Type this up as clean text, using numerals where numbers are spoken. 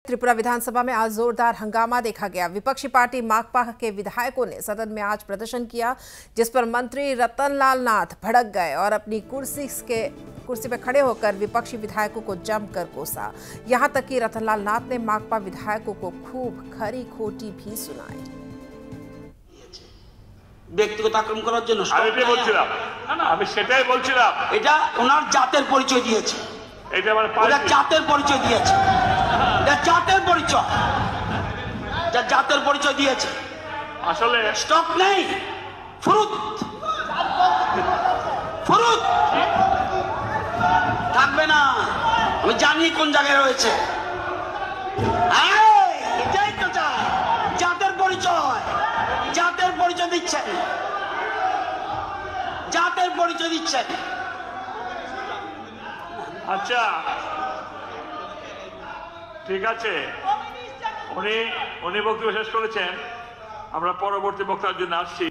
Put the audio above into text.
त्रिपुरा विधानसभा में आज जोरदार हंगामा देखा गया। विपक्षी पार्टी माकपा के विधायकों ने सदन में आज प्रदर्शन किया, जिस पर मंत्री रतनलाल नाथ भड़क गए और अपनी कुर्सी पर खड़े होकर विपक्षी विधायकों को जमकर कोसा। यहां तक कि रतनलाल नाथ ने माकपा विधायकों को खूब खरी खोटी भी सुनाई। ব্যক্তিগত আক্রমণ করার জন্য আমি বলছিলাম না আমি সেটাই বলছিলাম এটা ওনার জাতের পরিচয় দিয়েছে। এটা মানে ওটা জাতের পরিচয় দিয়েছে। এটা জাতের পরিচয়। যা জাতের পরিচয় দিয়েছে। আসলে স্টক নেই। ফুরুত ফুরুত থাকবে না। আমি জানি কোন জায়গায় রয়েছে। এটাই তো চাই। জাতের পরিচয়। জাতের পরিচয় দিচ্ছেন। জাতের পরিচয় দিচ্ছেন। আচ্ছা ঠিক আছে, উনি বক্তব্য শেষ করেছেন। আমরা পরবর্তী বক্তার জন্য আসছি।